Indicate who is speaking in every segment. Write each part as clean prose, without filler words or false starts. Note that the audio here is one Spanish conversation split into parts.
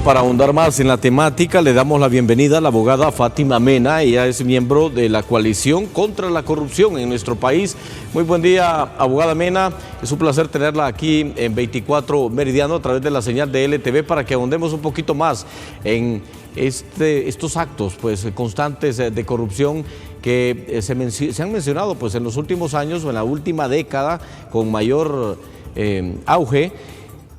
Speaker 1: para ahondar más en la temática, le damos la bienvenida a la abogada Fátima Mena. Ella es miembro de la coalición contra la corrupción en nuestro país. Muy buen día, abogada Mena. Es un placer tenerla aquí en 24 Meridiano a través de la señal de LTV para que ahondemos un poquito más en estos actos pues, constantes de corrupción que se han mencionado pues, en los últimos años o en la última década con mayor auge.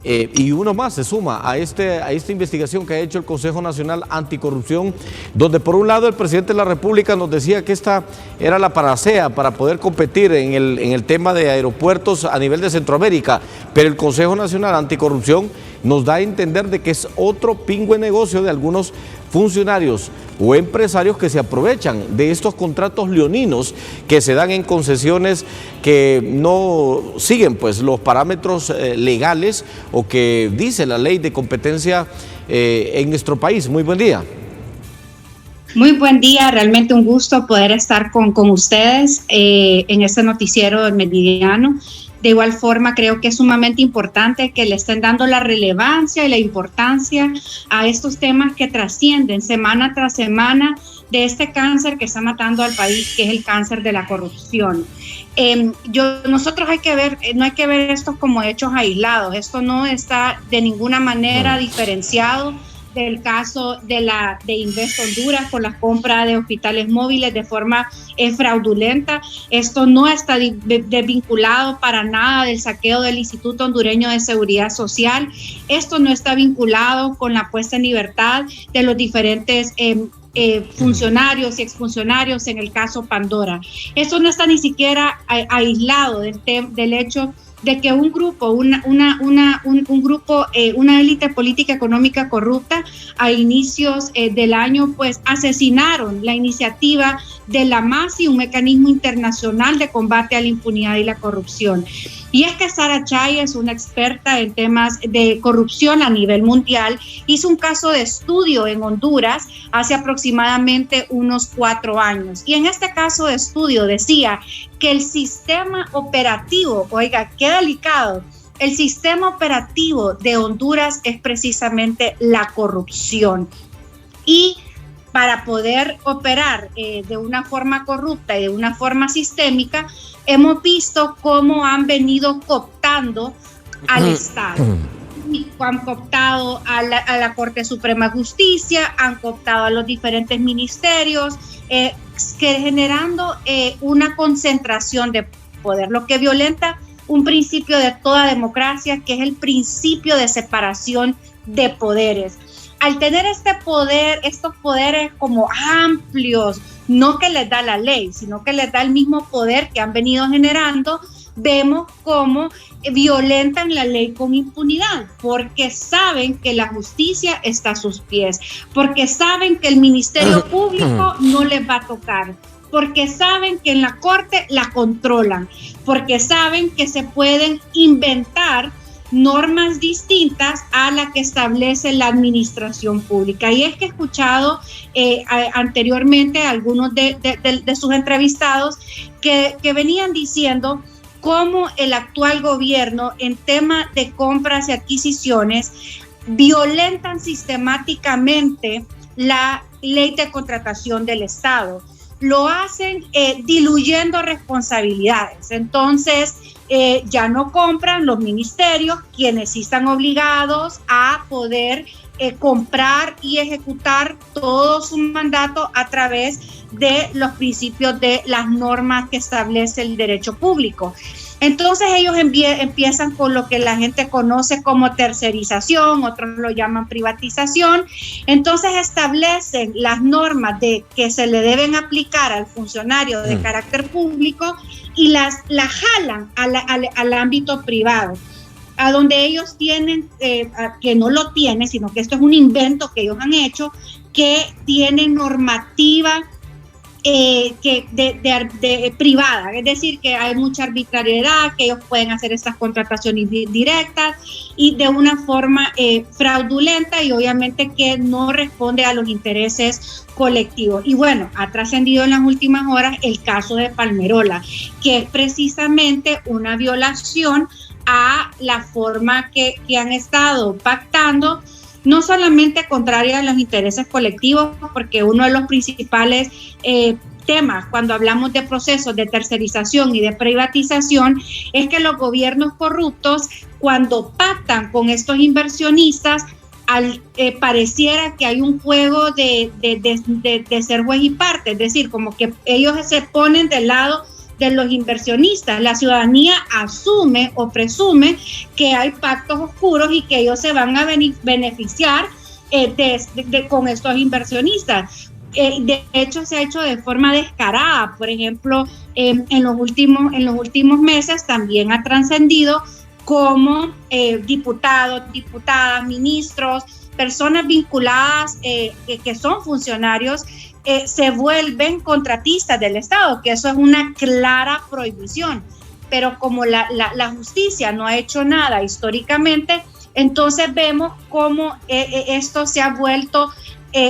Speaker 1: Y uno más se suma a esta investigación que ha hecho el Consejo Nacional Anticorrupción, donde por un lado el presidente de la República nos decía que esta era la panacea para poder competir en el tema de aeropuertos a nivel de Centroamérica, pero el Consejo Nacional Anticorrupción nos da a entender de que es otro pingüe negocio de algunos funcionarios o empresarios que se aprovechan de estos contratos leoninos que se dan en concesiones que no siguen pues los parámetros legales o que dice la ley de competencia en nuestro país. Muy buen día.
Speaker 2: Muy buen día, realmente un gusto poder estar con ustedes en este noticiero del Meridiano. De igual forma, creo que es sumamente importante que le estén dando la relevancia y la importancia a estos temas que trascienden semana tras semana de este cáncer que está matando al país, que es el cáncer de la corrupción. Nosotros no hay que ver esto como hechos aislados. Esto no está de ninguna manera diferenciado del caso de Invest Honduras por la compra de hospitales móviles de forma fraudulenta. Esto no está desvinculado para nada del saqueo del Instituto Hondureño de Seguridad Social. Esto no está vinculado con la puesta en libertad de los diferentes funcionarios y exfuncionarios en el caso Pandora. Esto no está ni siquiera aislado del hecho de que un grupo, una élite política económica corrupta a inicios del año, pues asesinaron la iniciativa de la MASI, un mecanismo internacional de combate a la impunidad y la corrupción. Y es que Sara Chay es una experta en temas de corrupción a nivel mundial. Hizo un caso de estudio en Honduras hace aproximadamente unos 4 años. Y en este caso de estudio decía que el sistema operativo, oiga, qué delicado, el sistema operativo de Honduras es precisamente la corrupción. Y para poder operar de una forma corrupta y de una forma sistémica, hemos visto cómo han venido cooptando al Estado. Han cooptado a la Corte Suprema de Justicia, han cooptado a los diferentes ministerios, generando una concentración de poder, lo que violenta un principio de toda democracia, que es el principio de separación de poderes. Al tener este poder, estos poderes como amplios, no que les da la ley, sino que les da el mismo poder que han venido generando, vemos cómo violentan la ley con impunidad, porque saben que la justicia está a sus pies, porque saben que el Ministerio Público no les va a tocar, porque saben que en la Corte la controlan, porque saben que se pueden inventar normas distintas a la que establece la administración pública. Y es que he escuchado anteriormente a algunos de sus entrevistados que venían diciendo cómo el actual gobierno en tema de compras y adquisiciones violentan sistemáticamente la ley de contratación del Estado. Lo hacen diluyendo responsabilidades. Entonces, ya no compran los ministerios, quienes sí están obligados a poder comprar y ejecutar todo su mandato a través de los principios de las normas que establece el derecho público. Entonces ellos empiezan con lo que la gente conoce como tercerización, otros lo llaman privatización. Entonces establecen las normas que se le deben aplicar al funcionario de carácter público y las jalan al ámbito privado, a donde ellos tienen, que no lo tienen, sino que esto es un invento que ellos han hecho, que tienen normativa privada, es decir, que hay mucha arbitrariedad, que ellos pueden hacer estas contrataciones directas y de una forma fraudulenta y obviamente que no responde a los intereses colectivos. Y bueno, ha trascendido en las últimas horas el caso de Palmerola, que es precisamente una violación a la forma que han estado pactando no solamente contraria a los intereses colectivos, porque uno de los principales temas cuando hablamos de procesos de tercerización y de privatización es que los gobiernos corruptos, cuando pactan con estos inversionistas, pareciera que hay un juego de ser juez y parte, es decir, como que ellos se ponen del lado de los inversionistas. La ciudadanía asume o presume que hay pactos oscuros y que ellos se van a beneficiar con estos inversionistas. De hecho, se ha hecho de forma descarada. Por ejemplo, en los últimos meses también ha trascendido como diputados, diputadas, ministros, personas vinculadas que son funcionarios, se vuelven contratistas del Estado, que eso es una clara prohibición. Pero como la justicia no ha hecho nada históricamente, entonces vemos cómo esto se ha vuelto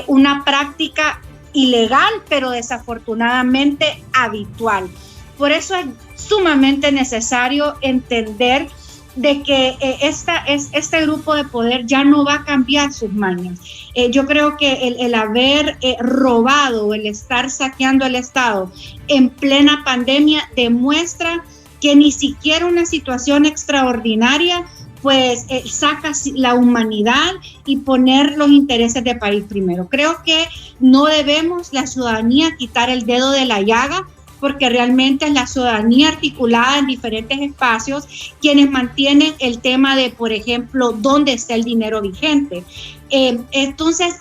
Speaker 2: una práctica ilegal, pero desafortunadamente habitual. Por eso es sumamente necesario entender de que este grupo de poder ya no va a cambiar sus mañas. Yo creo que el haber robado, el estar saqueando el Estado en plena pandemia demuestra que ni siquiera una situación extraordinaria pues saca la humanidad y poner los intereses del país primero. Creo que no debemos la ciudadanía quitar el dedo de la llaga, porque realmente es la ciudadanía articulada en diferentes espacios quienes mantienen el tema de, por ejemplo, dónde está el dinero vigente. Entonces,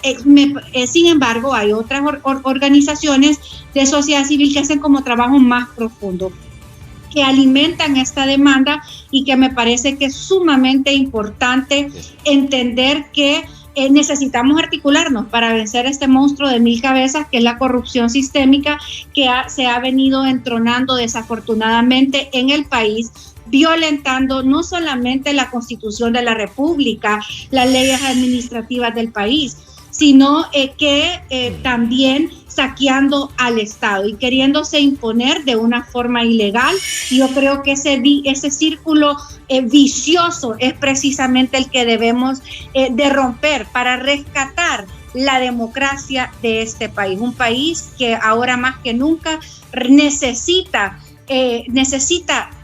Speaker 2: sin embargo, hay otras organizaciones de sociedad civil que hacen como trabajo más profundo, que alimentan esta demanda y que me parece que es sumamente importante entender que necesitamos articularnos para vencer este monstruo de 1000 cabezas que es la corrupción sistémica que se ha venido entronando desafortunadamente en el país, violentando no solamente la Constitución de la República, las leyes administrativas del país, sino que también saqueando al Estado y queriéndose imponer de una forma ilegal. Yo creo que ese círculo vicioso es precisamente el que debemos de romper para rescatar la democracia de este país. Un país que ahora más que nunca necesita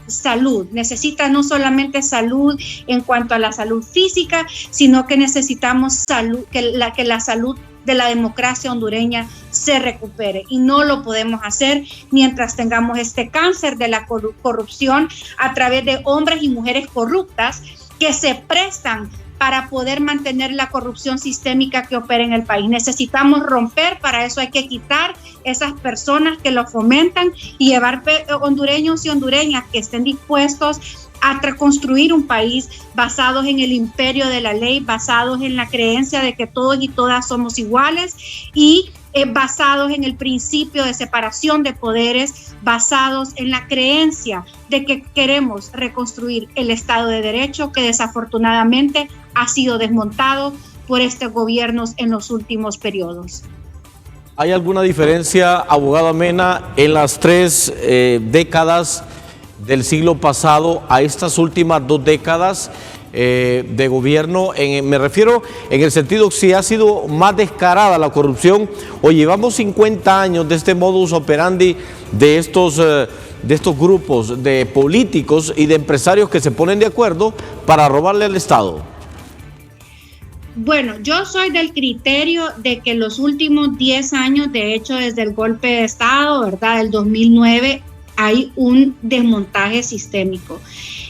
Speaker 2: salud, necesita no solamente salud en cuanto a la salud física, sino que necesitamos salud, que la salud de la democracia hondureña se recupere, y no lo podemos hacer mientras tengamos este cáncer de la corrupción a través de hombres y mujeres corruptas que se prestan para poder mantener la corrupción sistémica que opera en el país. Necesitamos romper, para eso hay que quitar esas personas que lo fomentan y llevar hondureños y hondureñas que estén dispuestos a reconstruir un país basados en el imperio de la ley, basados en la creencia de que todos y todas somos iguales y basados en el principio de separación de poderes, basados en la creencia de que queremos reconstruir el Estado de Derecho que desafortunadamente ha sido desmontado por estos gobiernos en los últimos periodos.
Speaker 1: ¿Hay alguna diferencia, abogada Mena, en las 3 décadas del siglo pasado a estas últimas 2 décadas de gobierno? Me refiero en el sentido si ha sido más descarada la corrupción o llevamos 50 años de este modus operandi de estos grupos de políticos y de empresarios que se ponen de acuerdo para robarle al Estado.
Speaker 2: Bueno, yo soy del criterio de que los últimos 10 años, de hecho desde el golpe de Estado, ¿verdad?, del 2009, hay un desmontaje sistémico.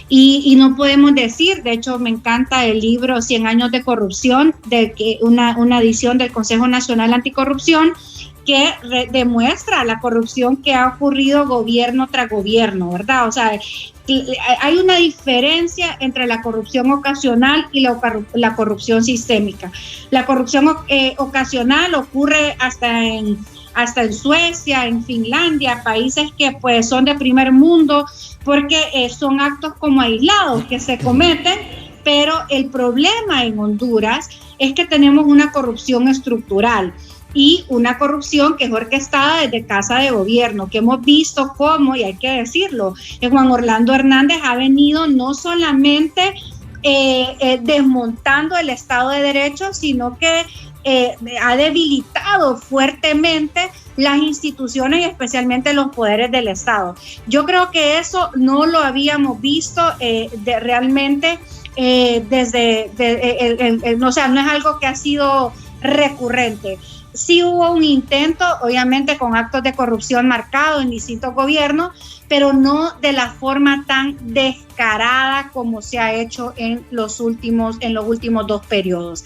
Speaker 2: Y no podemos decir, de hecho me encanta el libro 100 años de corrupción, una edición del Consejo Nacional Anticorrupción, que demuestra la corrupción que ha ocurrido gobierno tras gobierno, ¿verdad? O sea, hay una diferencia entre la corrupción ocasional y la corrupción sistémica. La corrupción ocasional ocurre hasta en Suecia, en Finlandia, países que pues son de primer mundo, porque son actos como aislados que se cometen, pero el problema en Honduras es que tenemos una corrupción estructural y una corrupción que es orquestada desde Casa de Gobierno, que hemos visto cómo, y hay que decirlo, Juan Orlando Hernández ha venido no solamente desmontando el Estado de Derecho, sino que ha debilitado fuertemente las instituciones y especialmente los poderes del Estado. Yo creo que eso no lo habíamos visto realmente o sea, no es algo que ha sido recurrente. Sí hubo un intento, obviamente con actos de corrupción marcados en distintos gobiernos, pero no de la forma tan descarada como se ha hecho en los últimos 2 periodos.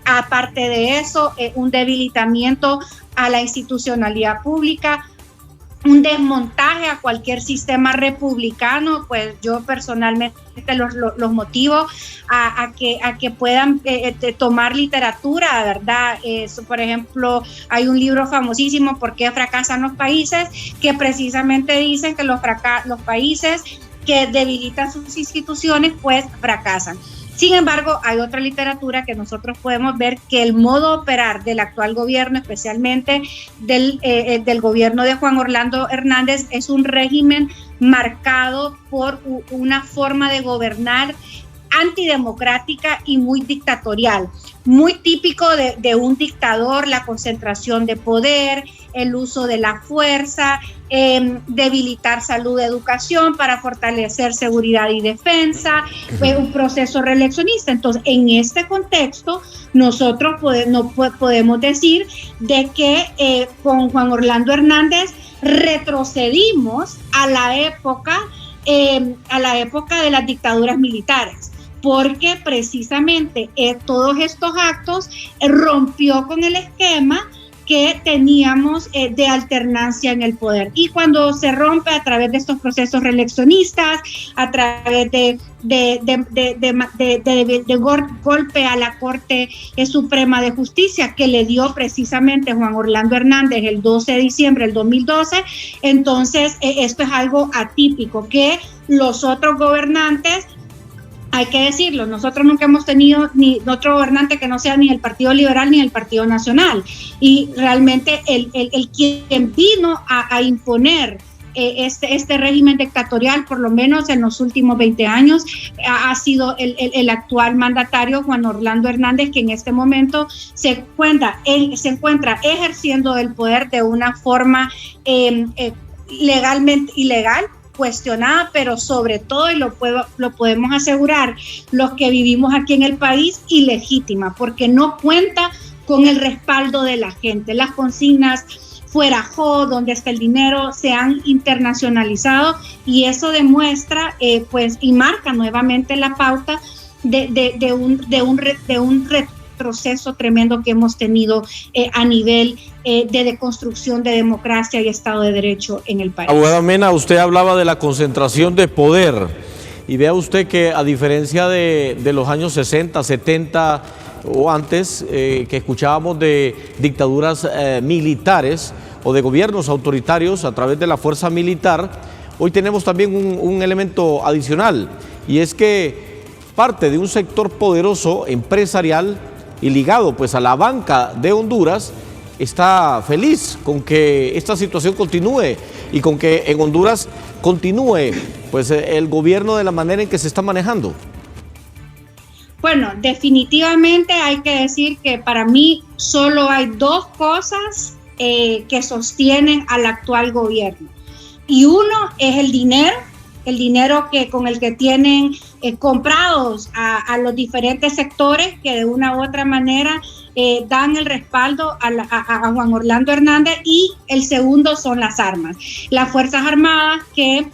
Speaker 2: Aparte de eso, un debilitamiento a la institucionalidad pública, un desmontaje a cualquier sistema republicano. Pues yo personalmente los motivo a que puedan tomar literatura, ¿verdad? Por ejemplo, hay un libro famosísimo, ¿Por qué fracasan los países?, que precisamente dicen que los países que debilitan sus instituciones pues fracasan. Sin embargo, hay otra literatura que nosotros podemos ver que el modo operar del actual gobierno, especialmente del gobierno de Juan Orlando Hernández, es un régimen marcado por una forma de gobernar antidemocrática y muy dictatorial, muy típico de un dictador: la concentración de poder, el uso de la fuerza, debilitar salud y educación para fortalecer seguridad y defensa, un proceso reeleccionista. Entonces, en este contexto, nosotros podemos decir de que con Juan Orlando Hernández retrocedimos a la época de las dictaduras militares, porque precisamente todos estos actos rompió con el esquema que teníamos de alternancia en el poder. Y cuando se rompe a través de estos procesos reeleccionistas, a través de golpe a la Corte Suprema de Justicia que le dio precisamente Juan Orlando Hernández el 12 de diciembre del 2012, entonces esto es algo atípico que los otros gobernantes, hay que decirlo, nosotros nunca hemos tenido ni otro gobernante que no sea ni el Partido Liberal ni el Partido Nacional. Y realmente el quien vino a imponer este régimen dictatorial, por lo menos en los últimos 20 años, ha sido el actual mandatario Juan Orlando Hernández, que en este momento se encuentra ejerciendo el poder de una forma legalmente ilegal, cuestionada, pero sobre todo, y lo podemos asegurar los que vivimos aquí en el país, ilegítima, porque no cuenta con el respaldo de la gente. Las consignas fuera Jo, donde está el dinero, se han internacionalizado, y eso demuestra pues y marca nuevamente la pauta de un retroceso tremendo que hemos tenido a nivel de deconstrucción de democracia y Estado de Derecho en el país.
Speaker 1: Abogada Mena, usted hablaba de la concentración de poder, y vea usted que a diferencia de los años 60, 70 o antes, que escuchábamos de dictaduras militares o de gobiernos autoritarios a través de la fuerza militar, hoy tenemos también un elemento adicional, y es que parte de un sector poderoso empresarial y ligado pues a la banca de Honduras está feliz con que esta situación continúe y con que en Honduras continúe pues el gobierno de la manera en que se está manejando.
Speaker 2: Bueno, definitivamente hay que decir que para mí solo hay 2 cosas que sostienen al actual gobierno, y uno es el dinero con el que tienen comprados a los diferentes sectores que de una u otra manera dan el respaldo a Juan Orlando Hernández, y el segundo son las armas. Las Fuerzas Armadas que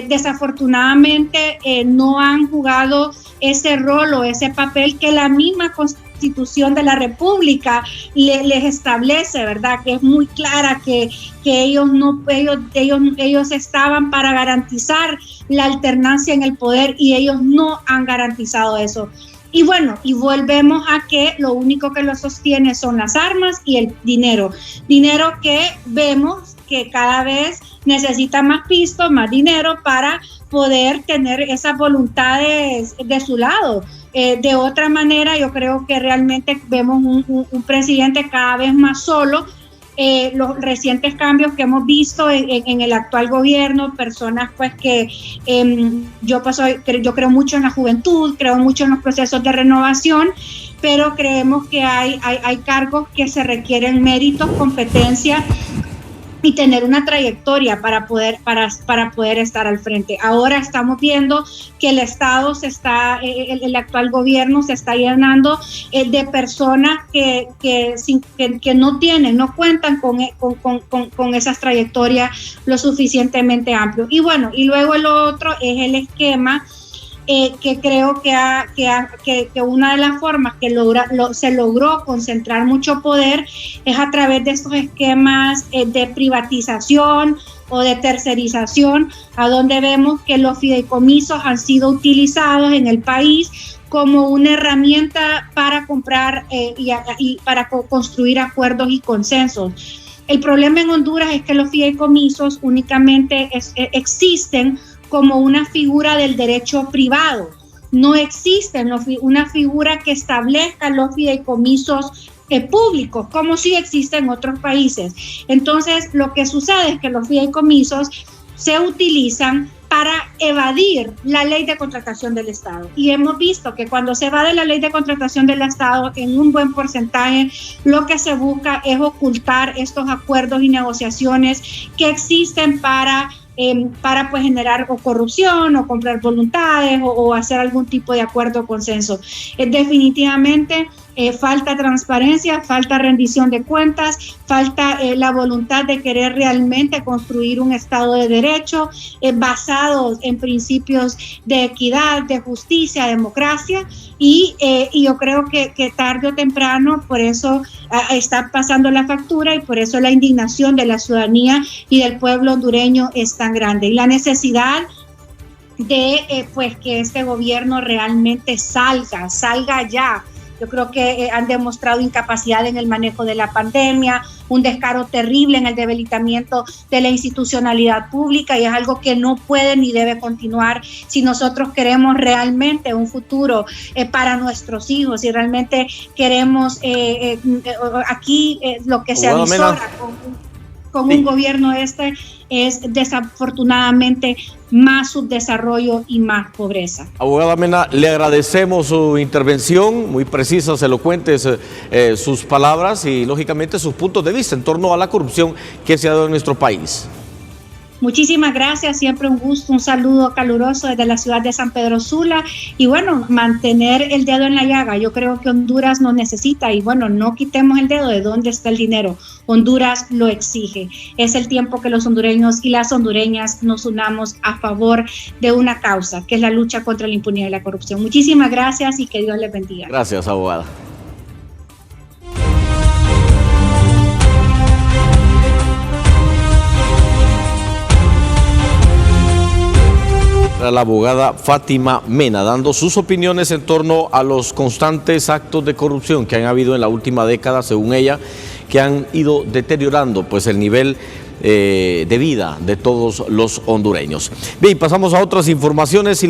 Speaker 2: desafortunadamente no han jugado ese rol o ese papel que la misma Constitución de la República les establece, ¿verdad? Que es muy clara que ellos estaban para garantizar la alternancia en el poder, y ellos no han garantizado eso. Y bueno, y volvemos a que lo único que lo sostiene son las armas y el dinero que vemos que cada vez necesita más pistos, más dinero para poder tener esas voluntades de su lado. De otra manera, yo creo que realmente vemos un presidente cada vez más solo, los recientes cambios que hemos visto en el actual gobierno, personas pues que yo creo mucho en la juventud, creo mucho en los procesos de renovación, pero creemos que hay cargos que se requieren méritos, competencia y tener una trayectoria para poder estar al frente. Ahora estamos viendo que el Estado el actual gobierno se está llenando de personas que no cuentan con esas trayectorias lo suficientemente amplias. Y bueno, y luego el otro es el esquema que creo que una de las formas que se logró concentrar mucho poder es a través de estos esquemas de privatización o de tercerización, a donde vemos que los fideicomisos han sido utilizados en el país como una herramienta para comprar y para construir acuerdos y consensos. El problema en Honduras es que los fideicomisos únicamente existen como una figura del derecho privado. No existe una figura que establezca los fideicomisos públicos, como sí existe en otros países. Entonces, lo que sucede es que los fideicomisos se utilizan para evadir la ley de contratación del Estado. Y hemos visto que cuando se evade la ley de contratación del Estado, en un buen porcentaje, lo que se busca es ocultar estos acuerdos y negociaciones que existen para pues generar o corrupción o comprar voluntades o hacer algún tipo de acuerdo o consenso. Definitivamente falta transparencia, falta rendición de cuentas, falta la voluntad de querer realmente construir un Estado de Derecho basado en principios de equidad, de justicia, democracia, y yo creo que tarde o temprano por eso está pasando la factura y por eso la indignación de la ciudadanía y del pueblo hondureño es tan grande. Y la necesidad de pues que este gobierno realmente salga ya. Yo creo que han demostrado incapacidad en el manejo de la pandemia, un descaro terrible en el debilitamiento de la institucionalidad pública, y es algo que no puede ni debe continuar si nosotros queremos realmente un futuro para nuestros hijos y realmente queremos aquí lo que se avisora con un gobierno es desafortunadamente más subdesarrollo y más pobreza.
Speaker 1: Abogada Mena, le agradecemos su intervención, muy precisas, elocuentes sus palabras y lógicamente sus puntos de vista en torno a la corrupción que se ha dado en nuestro país.
Speaker 2: Muchísimas gracias, siempre un gusto, un saludo caluroso desde la ciudad de San Pedro Sula y bueno, mantener el dedo en la llaga. Yo creo que Honduras nos necesita y bueno, no quitemos el dedo de dónde está el dinero. Honduras lo exige. Es el tiempo que los hondureños y las hondureñas nos unamos a favor de una causa, que es la lucha contra la impunidad y la corrupción. Muchísimas gracias y que Dios les bendiga.
Speaker 1: Gracias, abogada. La abogada Fátima Mena dando sus opiniones en torno a los constantes actos de corrupción que han habido en la última década, según ella, que han ido deteriorando pues el nivel de vida de todos los hondureños. Bien, pasamos a otras informaciones y